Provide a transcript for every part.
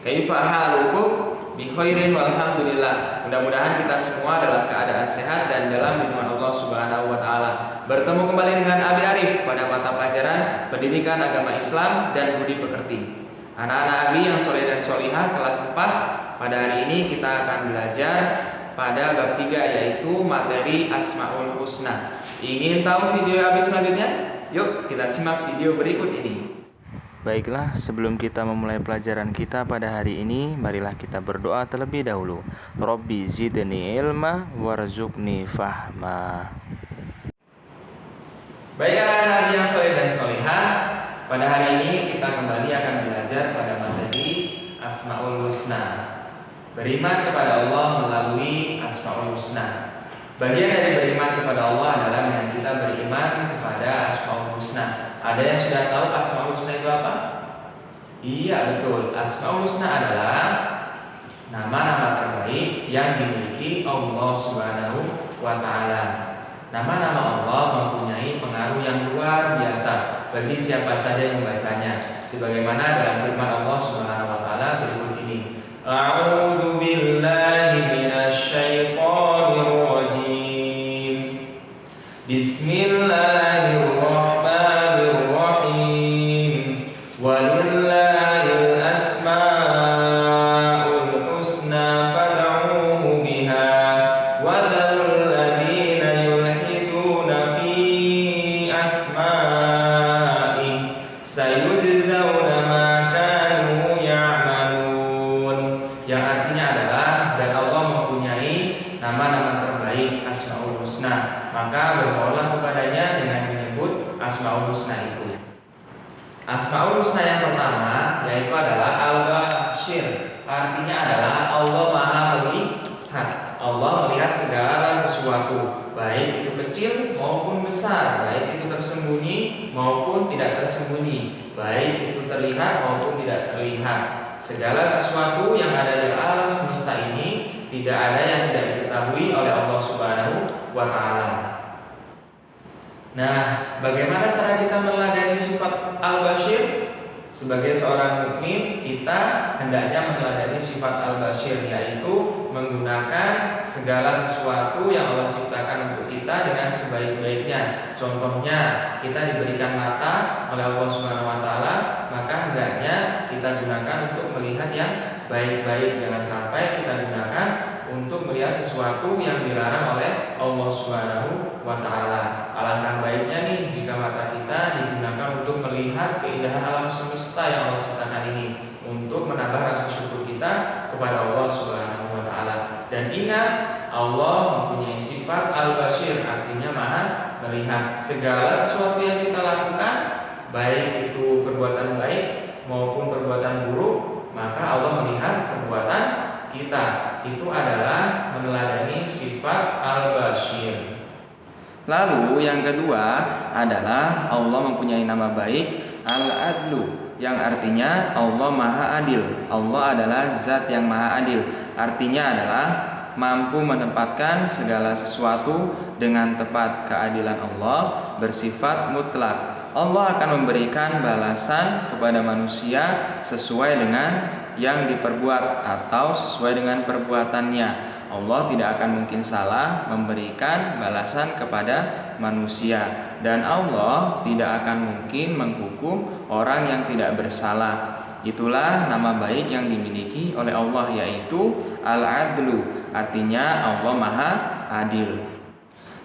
Kaifa halukum? Bi khairin walhamdulillah. Mudah-mudahan kita semua dalam keadaan sehat dan dalam lindungan Allah Subhanahu wa taala. Bertemu kembali dengan Abi Arif pada mata pelajaran Pendidikan Agama Islam dan Budi Pekerti. Anak-anak Abi yang soleh dan solihah kelas 4, pada hari ini kita akan belajar pada bab 3 yaitu materi Asmaul Husna. Ingin tahu video Abi selanjutnya? Yuk kita simak video berikut ini. Baiklah, sebelum kita memulai pelajaran kita pada hari ini, marilah kita berdoa terlebih dahulu. Rabbi zidni ilma warzuqni fahma. Baik anak-anak Abi yang soleh dan solihah, pada hari ini kita kembali akan belajar pada materi Asmaul Husna. Beriman kepada Allah melalui Asmaul Husna. Bagian dari beriman kepada Allah adalah dengan kita beriman kepada Asmaul Husna. Ada yang sudah tahu Asmaul Husna itu apa? Iya betul, Asmaul Husna adalah nama-nama terbaik yang dimiliki Allah Subhanahu wa Ta'ala. Nama-nama Allah mempunyai pengaruh yang luar biasa bagi siapa saja yang membacanya, sebagaimana dalam firman Allah Subhanahu wa Ta'ala berikut ini. A'udzu billahi minasy syaithanir rajim. Bismillahirrahmanirrahim. Walillahil asmaul husna fad'uuhu biha wa dzarul ladzina yulhiduna fi asma'ihi sayujzauna ma kanu ya'malun. Yang artinya adalah, dan Allah mempunyai nama-nama terbaik Asmaul Husna, maka bermohonlah kepadanya dengan menyebut Asmaul Husna itu. Asmaul Husna yang pertama yaitu adalah Al-Bashir. Artinya adalah Allah Maha Melihat. Allah melihat segala sesuatu, baik itu kecil maupun besar, baik itu tersembunyi maupun tidak tersembunyi, baik itu terlihat maupun tidak terlihat. Segala sesuatu yang ada di alam semesta ini tidak ada yang tidak diketahui oleh Allah Subhanahu wa Ta'ala. Nah, bagaimana cara kita meneladani sifat Al-Bashir? Sebagai seorang mukmin, kita hendaknya meneladani sifat Al-Bashir, yaitu menggunakan segala sesuatu yang Allah ciptakan untuk kita dengan sebaik-baiknya. Contohnya, kita diberikan mata oleh Allah Subhanahu wa Ta'ala, maka hendaknya kita gunakan untuk melihat yang baik-baik. Jangan sampai kita gunakan untuk melihat sesuatu yang dilarang oleh Allah Subhanahu wa Ta'ala. Alangkah baiknya nih jika mata kita digunakan untuk melihat keindahan alam semesta yang Allah ciptakan ini, untuk menambah rasa syukur kita kepada Allah Subhanahu wa Ta'ala. Dan ingat, Allah mempunyai sifat Al-Bashir, artinya Maha melihat segala sesuatu yang kita lakukan, baik itu perbuatan baik maupun perbuatan buruk, maka Allah melihat perbuatan kita. Itu adalah meneladani sifat Al-Bashir. Lalu yang kedua adalah Allah mempunyai nama baik Al-Adlu, yang artinya Allah Maha Adil. Allah adalah zat yang Maha Adil. Artinya adalah mampu menempatkan segala sesuatu dengan tepat. Keadilan Allah bersifat mutlak. Allah akan memberikan balasan kepada manusia sesuai dengan yang diperbuat atau sesuai dengan perbuatannya. Allah tidak akan mungkin salah memberikan balasan kepada manusia, dan Allah tidak akan mungkin menghukum orang yang tidak bersalah. Itulah nama baik yang dimiliki oleh Allah, yaitu Al-Adlu, artinya Allah Maha Adil.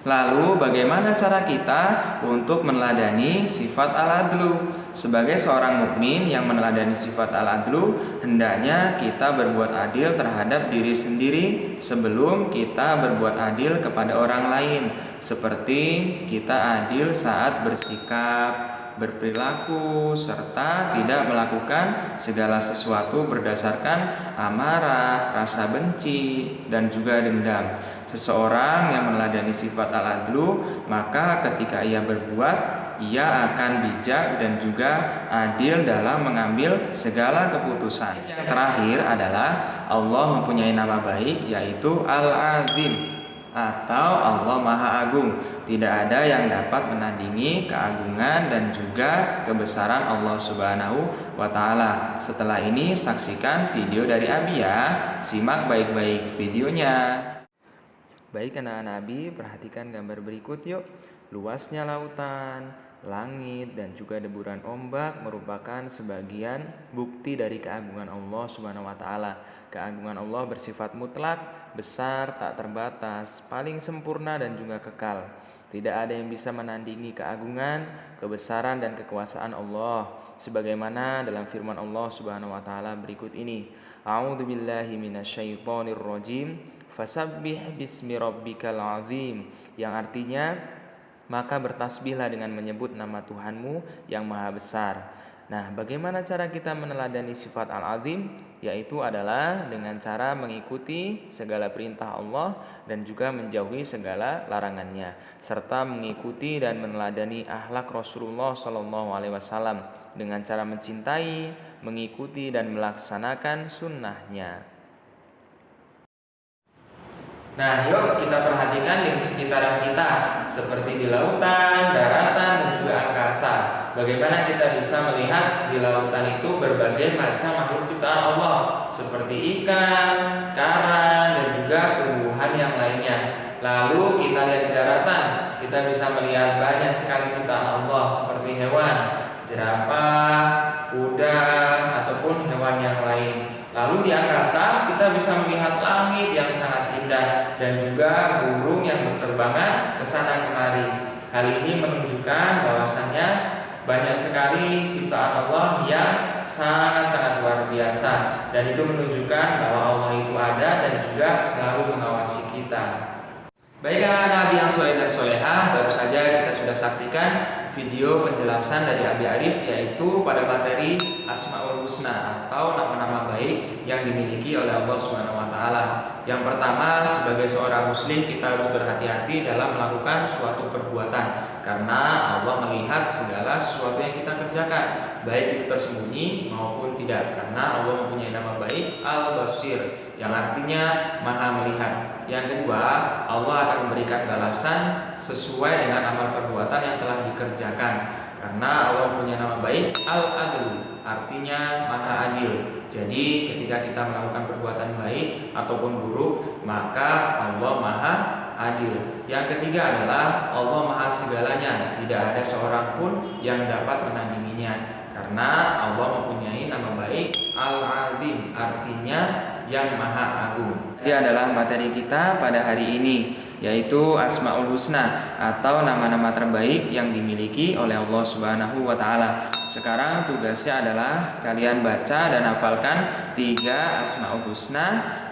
Lalu bagaimana cara kita untuk meneladani sifat Al-Adlu? Sebagai seorang mukmin yang meneladani sifat Al-Adlu, hendaknya kita berbuat adil terhadap diri sendiri sebelum kita berbuat adil kepada orang lain. Seperti kita adil saat bersikap, berperilaku, serta tidak melakukan segala sesuatu berdasarkan amarah, rasa benci, dan juga dendam. Seseorang yang meneladani sifat Al-Adlu, maka ketika ia berbuat, ia akan bijak dan juga adil dalam mengambil segala keputusan. Yang terakhir adalah Allah mempunyai nama baik, yaitu Al-Azim. atau Allah Maha Agung. Tidak ada yang dapat menandingi keagungan dan juga kebesaran Allah Subhanahu wa Ta'ala. Setelah ini saksikan video dari Abi ya. Simak baik-baik videonya. Baik anak-anak Abi, perhatikan gambar berikut yuk. Luasnya lautan, langit, dan juga deburan ombak merupakan sebagian bukti dari keagungan Allah Subhanahu wa Ta'ala. Keagungan Allah bersifat mutlak, besar, tak terbatas, paling sempurna dan juga kekal. Tidak ada yang bisa menandingi keagungan, kebesaran, dan kekuasaan Allah. Sebagaimana dalam firman Allah Subhanahu wa Ta'ala berikut ini. A'udzubillahi minasyaitonirrajim. Fasabbih bismi rabbikal azim, yang artinya maka bertasbihlah dengan menyebut nama Tuhanmu yang maha besar. Nah, bagaimana cara kita meneladani sifat al-azim? Yaitu adalah dengan cara mengikuti segala perintah Allah dan juga menjauhi segala larangannya, serta mengikuti dan meneladani akhlak Rasulullah SAW dengan cara mencintai, mengikuti dan melaksanakan sunnahnya. Nah, yuk kita perhatikan di sekitaran kita, seperti di lautan, daratan, dan juga angkasa. Bagaimana kita bisa melihat di lautan itu berbagai macam makhluk ciptaan Allah, seperti ikan, karang, dan juga tumbuhan yang lainnya. Lalu kita lihat di daratan, kita bisa melihat banyak sekali ciptaan Allah, seperti hewan, jerapah, kuda, ataupun hewan yang lain. Lalu di angkasa kita bisa melihat langit yang sangat indah dan juga burung yang berterbangan ke sana kemari. Hal ini menunjukkan bahwasannya banyak sekali ciptaan Allah yang sangat-sangat luar biasa, dan itu menunjukkan bahwa Allah itu ada dan juga selalu mengawasi kita. Baik anak-anak yang soleh dan solehah, baru saja kita sudah saksikan video penjelasan dari Abi Arif, yaitu pada materi Asmaul Husna atau nama-nama baik yang dimiliki oleh Allah Subhanahu wa Ta'ala. Yang pertama, sebagai seorang muslim kita harus berhati-hati dalam melakukan suatu perbuatan, karena Allah melihat segala sesuatu yang kita kerjakan, baik itu tersembunyi maupun tidak, karena Allah mempunyai nama baik Al-Basir, yang artinya Maha Melihat. Yang kedua, Allah akan memberikan balasan sesuai dengan amal perbuatan yang telah dikerjakan, karena Allah punya nama baik Al-Adlu, artinya Maha Adil. Jadi ketika kita melakukan perbuatan baik ataupun buruk, maka Allah Maha Adil. Yang ketiga adalah Allah Maha Segalanya, tidak ada seorang pun yang dapat menandinginya, karena Allah mempunyai nama baik Al-Azim, artinya yang Maha Agung. Ini adalah materi kita pada hari ini, yaitu Asmaul Husna atau nama-nama terbaik yang dimiliki oleh Allah Subhanahu wa Ta'ala. Sekarang tugasnya adalah kalian baca dan hafalkan 3 Asmaul Husna,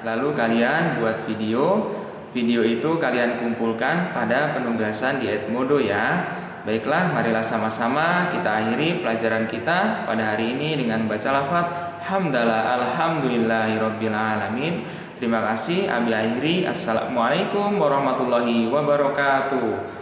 lalu kalian buat video. Video itu kalian kumpulkan pada penugasan di Edmodo ya. Baiklah, marilah sama-sama kita akhiri pelajaran kita pada hari ini dengan baca lafaz Hamdalah alhamdulillahirabbil alamin. Terima kasih, Abi akhiri. Assalamualaikum warahmatullahi wabarakatuh.